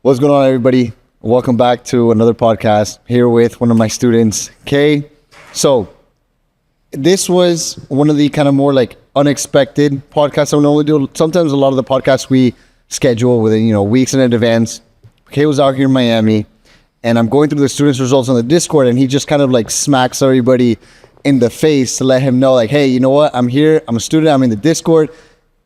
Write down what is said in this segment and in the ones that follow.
What's going on, everybody? Welcome back to another podcast here with one of my students, Kay. So this was one of the kind of more like unexpected podcasts I normally do. Sometimes a lot of the podcasts we schedule within, weeks in advance. Kay was out here in Miami, and I'm going through the students' results on the Discord, and he just kind of like smacks everybody in the face to let him know, like, hey, you know what? I'm here. I'm a student. I'm in the Discord,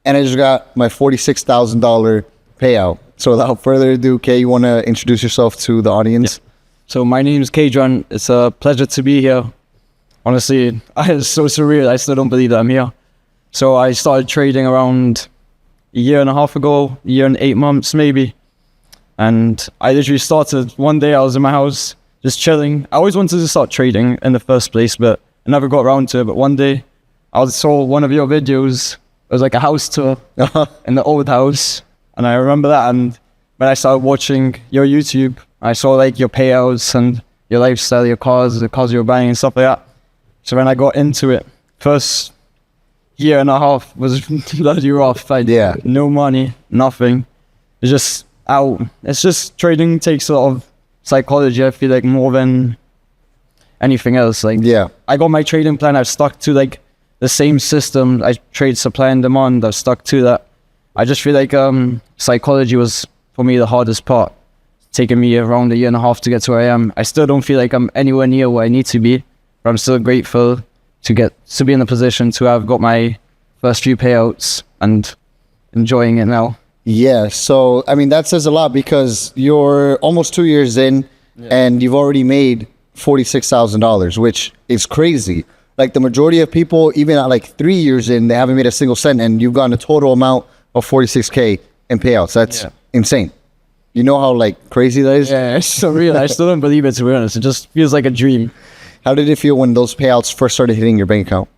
and I just got my $46,000 payout. So without further ado, Kay, you want to introduce yourself to the audience? Yeah. So my name is Kron. It's a pleasure to be here. Honestly, it's so surreal. I still don't believe that I'm here. So I started trading around a year and a half ago, a year and 8 months maybe. And I literally started one day. I was in my house just chilling. I always wanted to start trading in the first place, but I never got around to it. But one day I saw one of your videos. It was like a house tour in the old house. And I remember that, and when I started watching your YouTube, I saw like your payouts and your lifestyle, your cars, the cars you were buying and stuff like that. So when I got into it, first year and a half was bloody rough. No money, nothing. It's just out. It's just trading takes a lot of psychology, I feel like, more than anything else. I got my trading plan. I've stuck to like the same system. I trade supply and demand. I've stuck to that. I just feel like psychology was, for me, the hardest part. It's taken me around a year and a half to get to where I am. I still don't feel like I'm anywhere near where I need to be, but I'm still grateful to be in the position to have got my first few payouts and enjoying it now. Yeah, so, I mean, that says a lot because you're almost 2 years in and you've already made $46,000, which is crazy. Like the majority of people, even at like 3 years in, they haven't made a single cent, and you've gotten a total amount of 46K in payouts. That's insane. You know how like crazy that is? Yeah, it's so real. I still don't believe it, to be honest. It just feels like a dream. How did it feel when those payouts first started hitting your bank account?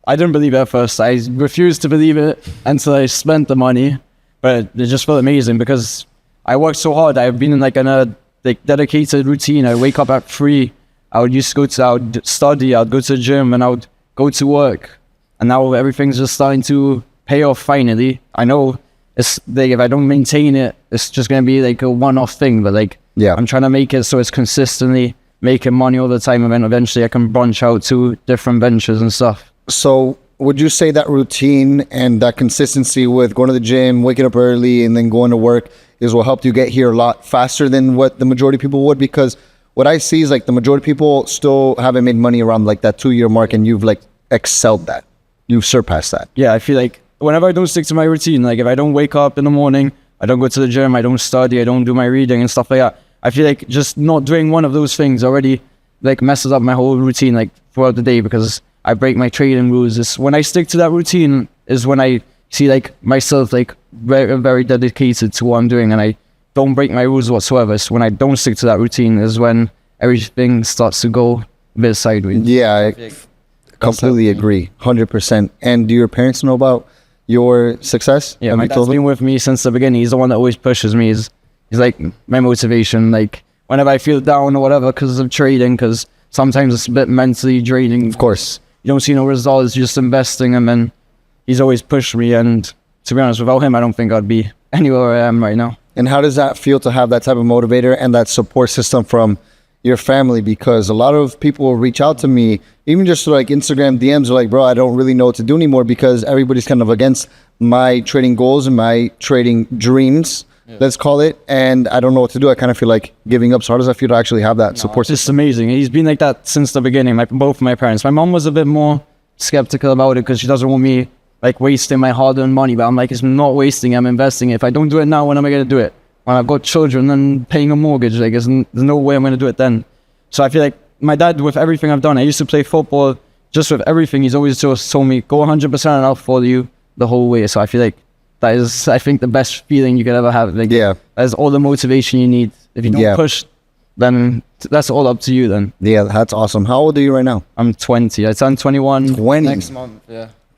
I didn't believe it at first. I refused to believe it until I spent the money, but it just felt amazing because I worked so hard. I've been in like a dedicated routine. I wake up at 3. I would study, I'd go to the gym, and I would go to work. And now everything's just starting to pay off finally. I know it's like if I don't maintain it, it's just going to be like a one-off thing. But I'm trying to make it so it's consistently making money all the time. And then eventually I can branch out to different ventures and stuff. So would you say that routine and that consistency with going to the gym, waking up early, and then going to work is what helped you get here a lot faster than what the majority of people would? Because what I see is like the majority of people still haven't made money around like that 2-year mark, and you've like excelled that. You've surpassed that. Yeah, I feel like whenever I don't stick to my routine, like if I don't wake up in the morning, I don't go to the gym, I don't study, I don't do my reading and stuff like that, I feel like just not doing one of those things already like messes up my whole routine like throughout the day, because I break my trading rules. It's when I stick to that routine is when I see like myself like very, very dedicated to what I'm doing, and I don't break my rules whatsoever. So when I don't stick to that routine is when everything starts to go a bit sideways. Yeah, I completely agree, 100%. And do your parents know about your success? Yeah, my dad's been with me since the beginning. He's the one that always pushes me. He's like my motivation. Like whenever I feel down or whatever because of trading, because sometimes it's a bit mentally draining. Of course. You don't see no results, you're just investing, and then he's always pushed me. And to be honest, without him, I don't think I'd be anywhere I am right now. And how does that feel to have that type of motivator and that support system from your family? Because a lot of people will reach out to me, even just like Instagram DMs, are like, bro, I don't really know what to do anymore because everybody's kind of against my trading goals and my trading dreams, let's call it. And I don't know what to do. I kind of feel like giving up. So how does that feel to actually have that support system? It's amazing. He's been like that since the beginning. Both my parents. My mom was a bit more skeptical about it because she doesn't want me like wasting my hard-earned money. But I'm like, it's not wasting, I'm investing. If I don't do it now, when am I going to do it? When I've got children and paying a mortgage, like there's no way I'm going to do it then. So I feel like my dad, with everything I've done, I used to play football, just with everything, he's always just told me, go 100% and I'll follow you the whole way. So I feel like that is, I think, the best feeling you could ever have. Like, that's all the motivation you need. If you don't push, then that's all up to you then. Yeah, that's awesome. How old are you right now? I'm 20. I turned 21 20 next month.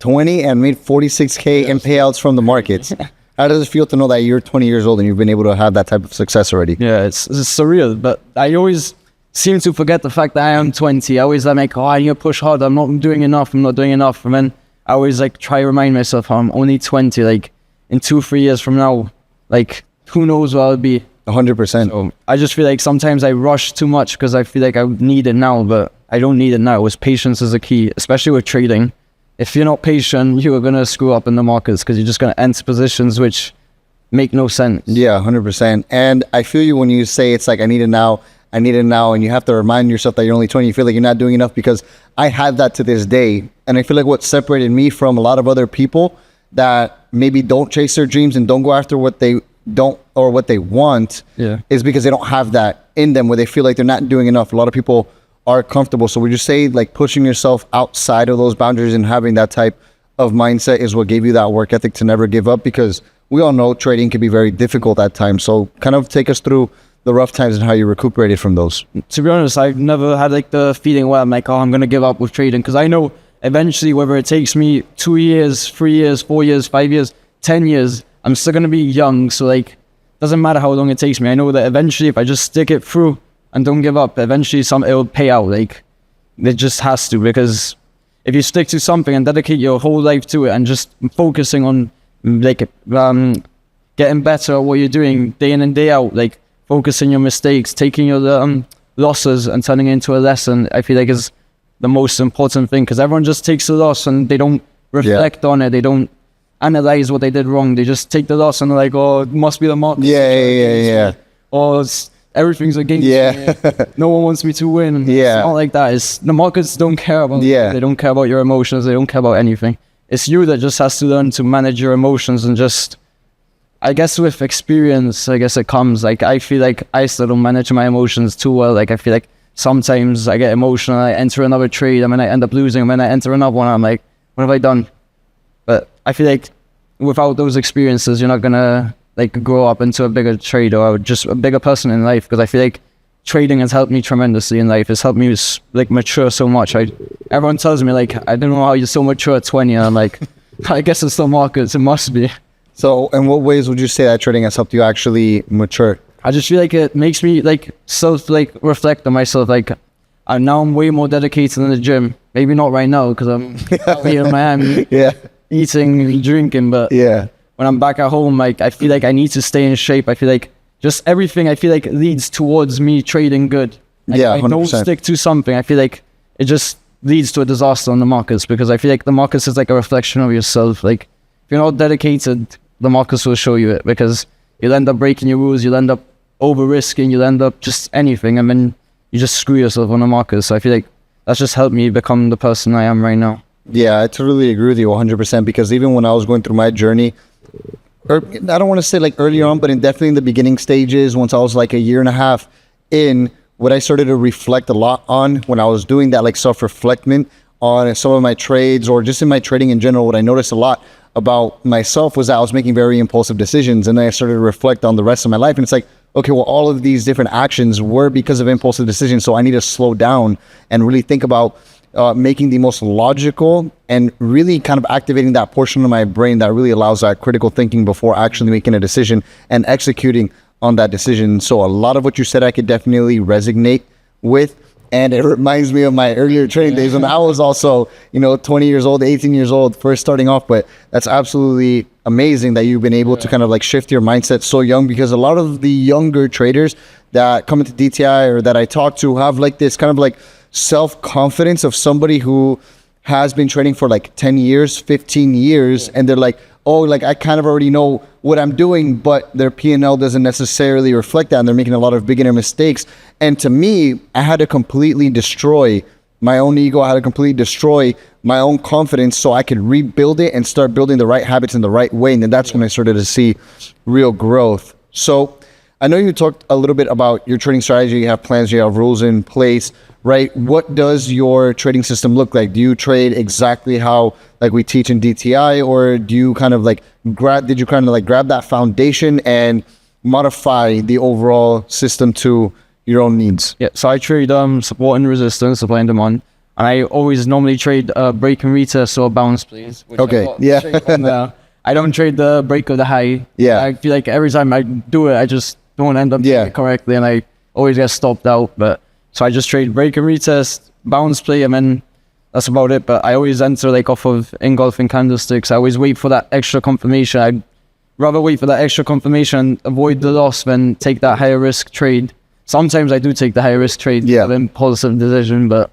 20 and made 46K in payouts from the markets. How does it feel to know that you're 20 years old and you've been able to have that type of success already? Yeah, it's surreal, but I always seem to forget the fact that I am 20. I always like, I need to push hard. I'm not doing enough. And then I always like try to remind myself I'm only 20. Like in 2-3 years from now, like who knows where I'll be. 100%. So I just feel like sometimes I rush too much because I feel like I need it now, but I don't need it now. Patience is a key, especially with trading. If you're not patient, you are going to screw up in the markets because you're just going to enter positions which make no sense. Yeah, 100%. And I feel you when you say it's like, I need it now, and you have to remind yourself that you're only 20. You feel like you're not doing enough, because I had that to this day. And I feel like what separated me from a lot of other people that maybe don't chase their dreams and don't go after what they don't or what they want is because they don't have that in them, where they feel like they're not doing enough. A lot of people are comfortable. So would you say like pushing yourself outside of those boundaries and having that type of mindset is what gave you that work ethic to never give up? Because we all know trading can be very difficult at times. So kind of take us through the rough times and how you recuperated from those. To be honest, I've never had like the feeling where I'm like, oh, I'm going to give up with trading, because I know eventually, whether it takes me 2 years, 3 years, 4 years, 5 years, 10 years, I'm still going to be young. So like, doesn't matter how long it takes me. I know that eventually if I just stick it through and don't give up, eventually it will pay out. Like, it just has to, because if you stick to something and dedicate your whole life to it and just focusing on like getting better at what you're doing day in and day out, like focusing your mistakes, taking your losses and turning it into a lesson, I feel like is the most important thing, because everyone just takes the loss and they don't reflect on it. They don't analyze what they did wrong. They just take the loss and they're like, oh, it must be the market. Yeah. Or everything's against me. No one wants me to win. Yeah. It's not like that. It's the markets don't care about They don't care about your emotions. They don't care about anything. It's you that just has to learn to manage your emotions, and just, I guess with experience, I guess it comes. Like, I feel like I still don't manage my emotions too well. Like, I feel like sometimes I get emotional, I enter another trade, and then I end up losing, and then I enter another one, I'm like, what have I done? But I feel like without those experiences, you're not gonna like grow up into a bigger trader or just a bigger person in life, because I feel like trading has helped me tremendously in life. It's helped me like mature so much. Everyone tells me like, I don't know how you're so mature at 20, and I'm like, I guess it's the markets, it must be. So in what ways would you say that trading has helped you actually mature? I just feel like it makes me like reflect on myself. Like, now I'm way more dedicated in the gym. Maybe not right now because I'm out here in Miami eating and drinking, but when I'm back at home, like, I feel like I need to stay in shape. I feel like just everything I feel like leads towards me trading good. Like, I don't stick to something, I feel like it just leads to a disaster on the markets, because I feel like the markets is like a reflection of yourself. Like, if you're not dedicated, the markets will show you it, because you'll end up breaking your rules, you'll end up over risking, you'll end up just anything, and then you just screw yourself on the market. So I feel like that's just helped me become the person I am right now. Yeah, I totally agree with you 100%, because even when I was going through my journey, or I don't want to say like early on, but definitely in the beginning stages, once I was like a year and a half in, what I started to reflect a lot on when I was doing that like self-reflectment on some of my trades, or just in my trading in general, what I noticed a lot about myself was that I was making very impulsive decisions. And then I started to reflect on the rest of my life, and it's like, okay, well, all of these different actions were because of impulsive decisions. So I need to slow down and really think about making the most logical and really kind of activating that portion of my brain that really allows that critical thinking before actually making a decision and executing on that decision. So a lot of what you said, I could definitely resonate with. And it reminds me of my earlier trading days when I was also, 20 years old, 18 years old, first starting off. But that's absolutely amazing that you've been able to kind of like shift your mindset so young, because a lot of the younger traders that come into DTI or that I talk to have like this kind of like self-confidence of somebody who has been trading for like 10 years, 15 years. And they're like, oh, like I kind of already know what I'm doing, but their P&L doesn't necessarily reflect that, and they're making a lot of beginner mistakes. And to me, I had to completely destroy my own ego. I had to completely destroy my own confidence so I could rebuild it and start building the right habits in the right way. And then that's when I started to see real growth. So I know you talked a little bit about your trading strategy. You have plans, you have rules in place, right? What does your trading system look like? Do you trade exactly how like we teach in DTI, or do you kind of like grab that foundation and modify the overall system to your own needs? Yeah, so I trade support and resistance, supply and demand, and I always normally trade break and retest or bounce plays. Okay, I don't trade the break or the high. I feel like every time I do it, I just don't end up doing it correctly, and I always get stopped out. But so I just trade break and retest, bounce play, and then that's about it. But I always enter like off of engulfing candlesticks. I always wait for that extra confirmation. rather wait for that extra confirmation, avoid the loss, than take that higher risk trade. Sometimes I do take the higher risk trade, Yeah. impulsive decision, but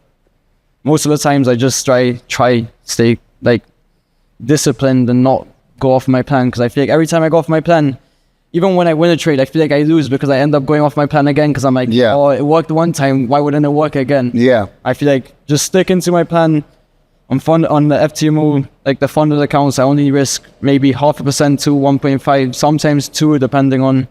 most of the times I just try stay like disciplined and not go off my plan, because I feel like every time I go off my plan, even when I win a trade, I feel like I lose because I end up going off my plan again, because I'm like, Yeah. oh, it worked one time, why wouldn't it work again? Yeah. I feel like just sticking to my plan. On the FTMO, like the funded accounts, I only risk maybe 0.5% to 1.5, sometimes 2, depending on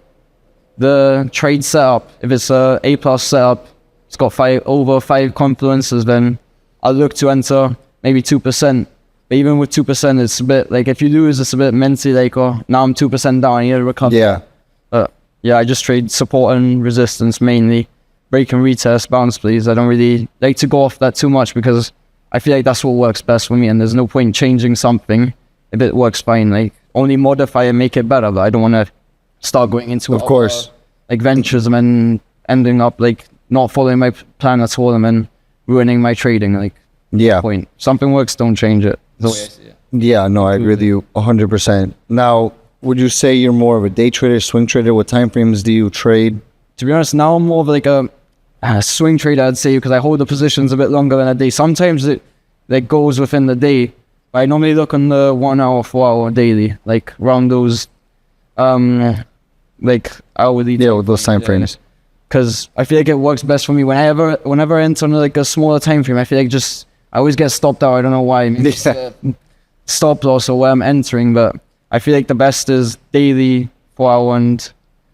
the trade setup. If it's a A+ setup, it's got over 5 confluences, then I'll look to enter maybe 2%. But even with 2%, it's a bit like, if you lose, it's a bit mentally like, oh, now I'm 2% down, I need to recover. Yeah. But yeah, I just trade support and resistance mainly. Break and retest, bounce please. I don't really like to go off that too much, because I feel like that's what works best for me, and there's no point changing something if it works fine. Like, only modify and make it better, but I don't want to start going into Of course. like ventures and then ending up like not following my plan at all and then ruining my trading. Like, Yeah. point. Something works, don't change it. That's the way I see it. Yeah, no, I agree with you 100%. Now, would you say you're more of a day trader, swing trader? What time frames do you trade? To be honest, now I'm more of like a swing trader, I'd say, because I hold the positions a bit longer than a day. Sometimes it goes within the day, but I normally look on the 1 hour, 4 hour daily, like around those like hourly. Yeah, with those time frames. Because I feel like it works best for me. Whenever I enter on like a smaller time frame, I feel like I always get stopped out. I don't know why. Maybe it's, stop loss or where I'm entering, but I feel like the best is daily, 4 hour and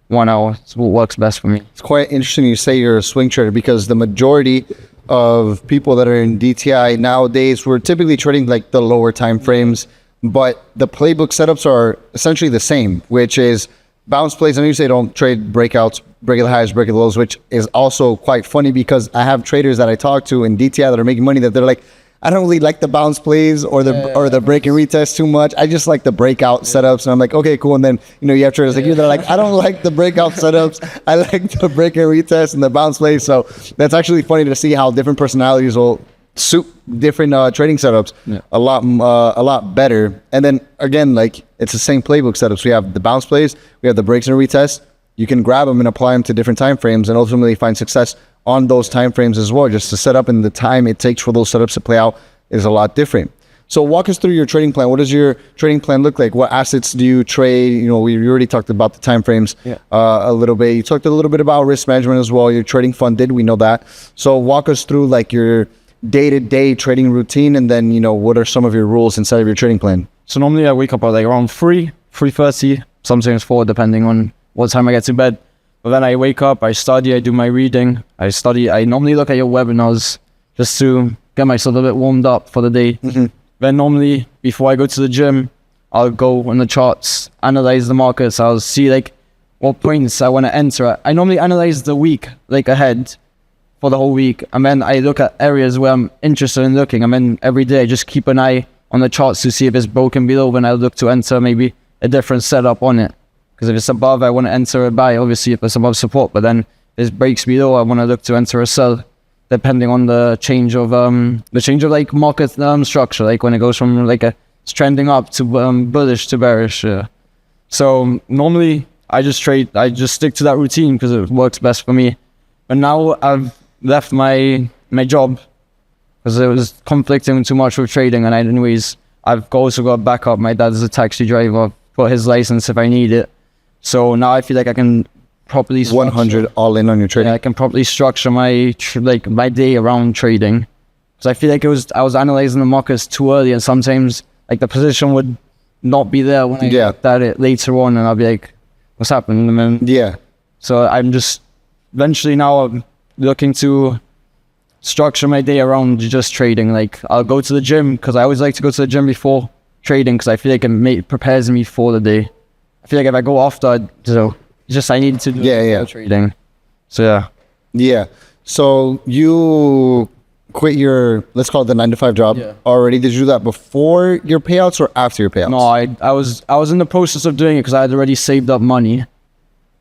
1 hour. It's what works best for me. It's quite interesting you say you're a swing trader, because the majority of people that are in DTI nowadays, we're typically trading like the lower time frames, but the playbook setups are essentially the same, which is bounce plays. I know you say don't trade breakouts, break the highs, break the lows, which is also quite funny, because I have traders that I talk to in DTI that are making money that they're like, I don't really like the bounce plays or the break and retest too much. I just like the breakout setups. And I'm like, okay, cool. And then, you have traders like you, they're like, I don't like the breakout setups. I like the break and retest and the bounce plays. So that's actually funny to see how different personalities will suit different trading setups a lot better. And then again, like, it's the same playbook setups. We have the bounce plays, we have the breaks and retests. You can grab them and apply them to different time frames and ultimately find success on those time frames as well. Just to set up, and the time it takes for those setups to play out is a lot different. So walk us through your trading plan. What does your trading plan look like? What assets do you trade? We already talked about the time frames a little bit. You talked a little bit about risk management as well. You're trading funded, we know that. So walk us through like your day-to-day trading routine, and then what are some of your rules inside of your trading plan? So normally I wake up at like around 3:30, sometimes 4, depending on what time I get to bed. But then I wake up, I study, I do my reading, I normally look at your webinars just to get myself a bit warmed up for the day. Mm-hmm. Then normally, before I go to the gym, I'll go on the charts, analyze the markets, I'll see like what points I want to enter at. I normally analyze the week, like ahead, for the whole week, and then I look at areas where I'm interested in looking, and then every day I just keep an eye on the charts to see if it's broken below, then I'll look to enter maybe a different setup on it. Because if it's above, I want to enter a buy, obviously, if it's above support. But then if it breaks below, I want to look to enter a sell, depending on the change of like market structure, like when it goes from like it's trending up to bullish to bearish. So normally I just stick to that routine because it works best for me. But now I've left my job because it was conflicting too much with trading, and I've also got backup. My dad is a taxi driver, got his license if I need it. So now I feel like I can properly 100 all in on your trading. I can properly structure my my day around trading, because I feel like I was analyzing the markets too early, and sometimes like the position would not be there when I looked at it later on, and I'll be like, what's happened? And then, so I'm just eventually now I'm looking to structure my day around just trading. Like I'll go to the gym, because I always like to go to the gym before trading, because I feel like it prepares me for the day. I feel like if I go after, I need to do trading. So So you quit your, let's call it the 9-to-5 job already. Did you do that before your payouts or after your payouts? No, I was in the process of doing it because I had already saved up money.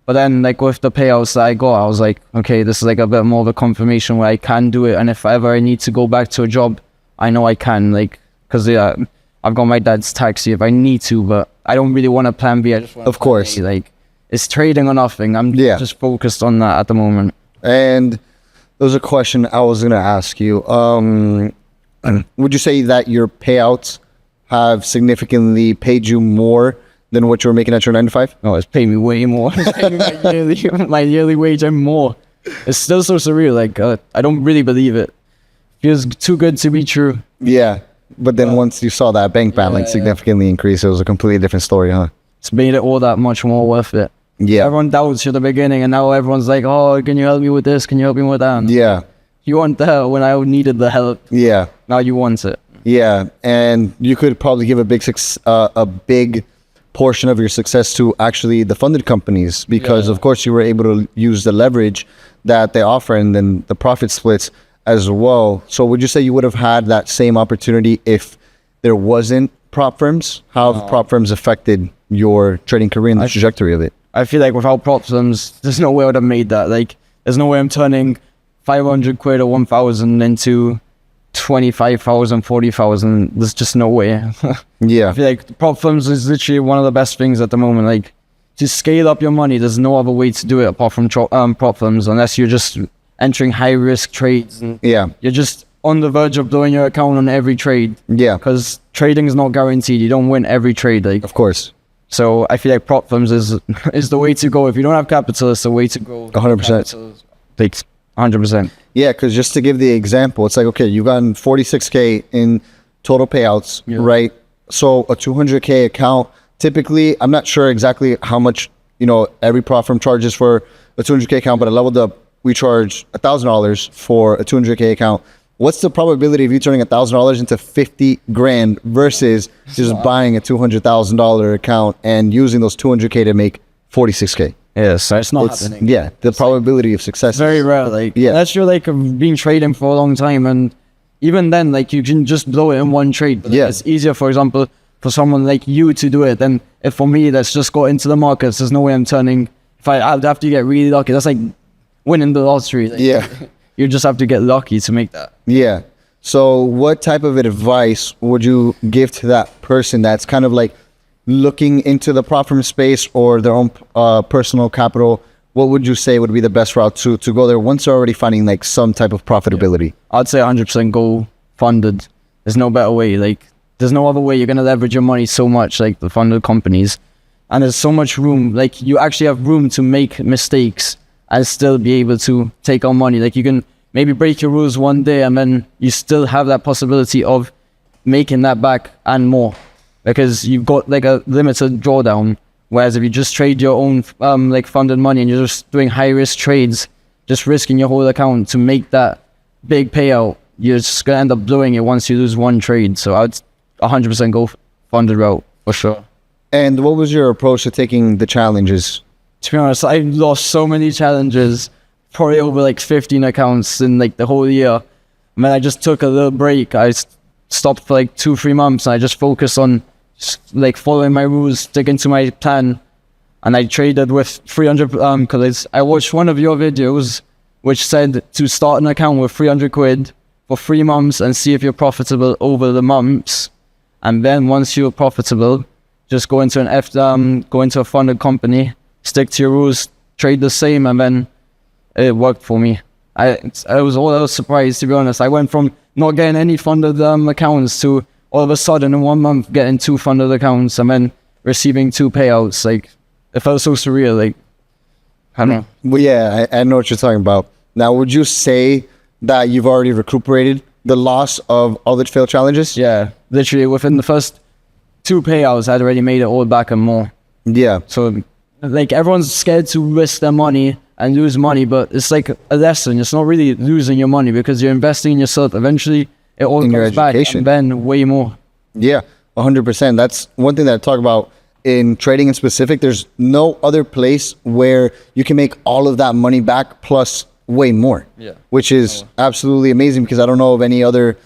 But then like with the payouts that I got, I was like, okay, this is like a bit more of a confirmation where I can do it. And if ever I need to go back to a job, I know I can, like, because I've got my dad's taxi if I need to, but I don't really want a plan B. I just want Of course. like it's trading or nothing. I'm Yeah. just focused on that at the moment. And there was a question I was gonna ask you. Would you say that your payouts have significantly paid you more than what you were making at your 9 to 5? No, it's paying me way more. It's paying me my yearly wage and more. It's still so surreal. Like I don't really believe it. Feels too good to be true. Yeah. But then once you saw that bank balance significantly increase, it was a completely different story, huh? It's made it all that much more worth it. Yeah. Everyone doubts you at the beginning, and now everyone's like, "Oh, can you help me with this? Can you help me with that?" And Yeah. you weren't there when I needed the help. Yeah. Now you want it. Yeah. And you could probably give a big portion of your success to actually the funded companies because, of course, you were able to use the leverage that they offer and then the profit splits as well. So would you say you would have had that same opportunity if there wasn't prop firms? How have prop firms affected your trading career and the trajectory of it? I feel like without prop firms, there's no way I would have made that. Like, there's no way I'm turning 500 quid or 1,000 into 25,000, 40,000. There's just no way. Yeah. I feel like prop firms is literally one of the best things at the moment. Like, to scale up your money, there's no other way to do it apart from prop firms, unless you're just entering high risk trades. And Yeah. you're just on the verge of blowing your account on every trade. Yeah. Because trading is not guaranteed. You don't win every trade. Like, Of course. so I feel like prop firms is the way to go. If you don't have capital, it's the way to go. 100%. Like 100%. Yeah, because just to give the example, it's like, okay, you gotten 46K in total payouts, right? So a 200K account, typically, I'm not sure exactly how much, every prop firm charges for a 200K account, but I leveled up, we charge $1,000 for a 200K account. What's the probability of you turning $1,000 into 50 grand versus just buying a $200,000 account and using those 200K to make 46K? Yeah, so it's not happening. Yeah, the probability of success. Very rare. Like, unless you're like been trading for a long time, and even then, like, you can just blow it in one trade. But it's easier, for example, for someone like you to do it than if for me, let's just go into the markets. There's no way I'm turning. I'd have to get really lucky. That's like winning the lottery. Like, you just have to get lucky to make that. Yeah. So what type of advice would you give to that person that's kind of like looking into the prop firm space or their own personal capital? What would you say would be the best route to go there once they're already finding like some type of profitability? I'd say 100% go funded. There's no better way. Like, there's no other way. You're going to leverage your money so much, like the funded companies. And there's so much room. Like, you actually have room to make mistakes and still be able to take on money. Like, you can maybe break your rules one day and then you still have that possibility of making that back and more, because you've got like a limited drawdown. Whereas if you just trade your own like funded money and you're just doing high risk trades, just risking your whole account to make that big payout, you're just gonna end up blowing it once you lose one trade. So I'd 100% go funded route for sure. And what was your approach to taking the challenges? To be honest, I lost so many challenges, probably over like 15 accounts in like the whole year. I mean, I just took a little break. I stopped for like 2-3 months and I just focused on like following my rules, sticking to my plan. And I traded with 300 because I watched one of your videos which said to start an account with 300 quid for 3 months and see if you're profitable over the months. And then once you're profitable, just go into go into a funded company, stick to your rules, trade the same, and then it worked for me. I was surprised, to be honest. I went from not getting any funded accounts to all of a sudden in 1 month getting 2 funded accounts and then receiving 2 payouts. Like, it felt so surreal. Like, I don't know. Well, yeah, I know what you're talking about. Now, would you say that you've already recuperated the loss of all the failed challenges? Yeah, literally within the first 2 payouts, I'd already made it all back and more. Yeah. So, like, everyone's scared to risk their money and lose money, but it's like a lesson. It's not really losing your money because you're investing in yourself. Eventually, it all comes back, and then way more. Yeah, 100%. That's one thing that I talk about in trading in specific. There's no other place where you can make all of that money back plus way more, which is absolutely amazing, because I don't know of any other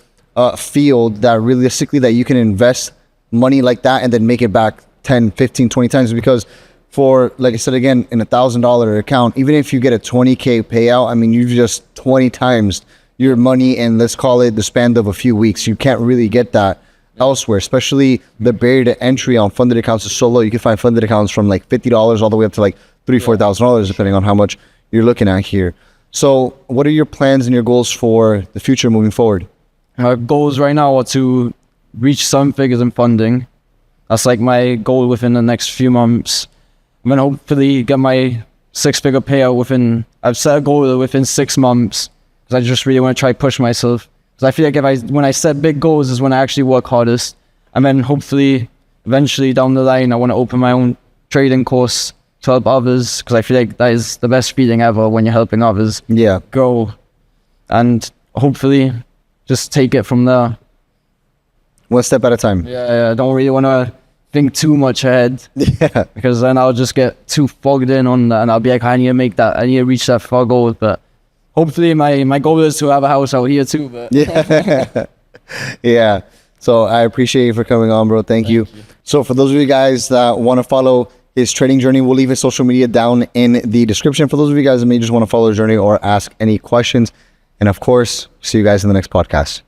field that realistically that you can invest money like that and then make it back 10, 15, 20 times. Because for, like I said, again, in $1,000 account, even if you get a 20K payout, I mean, you've just 20 times your money in, let's call it, the span of a few weeks. You can't really get that elsewhere, especially the barrier to entry on funded accounts is so low. You can find funded accounts from like $50 all the way up to like $3,000-$4,000, depending on how much you're looking at here. So what are your plans and your goals for the future moving forward? My goals right now are to reach 7 figures in funding. That's like my goal within the next few months. I'm gonna hopefully get my 6-figure payout within. I've set a goal within 6 months because I just really want to try push myself. Because I feel like when I set big goals is when I actually work hardest. And then hopefully, eventually down the line, I want to open my own trading course to help others, because I feel like that is the best feeling ever when you're helping others grow, and hopefully just take it from there. One step at a time. I don't really want to think too much ahead, because then I'll just get too fogged in on that, and I'll be like, I need to reach that far goal. But hopefully my goal is to have a house out here too. But yeah. So I appreciate you for coming on, bro. Thank you. So for those of you guys that want to follow his trading journey, we'll leave his social media down in the description. For those of you guys that may just want to follow his journey or ask any questions. And of course, see you guys in the next podcast.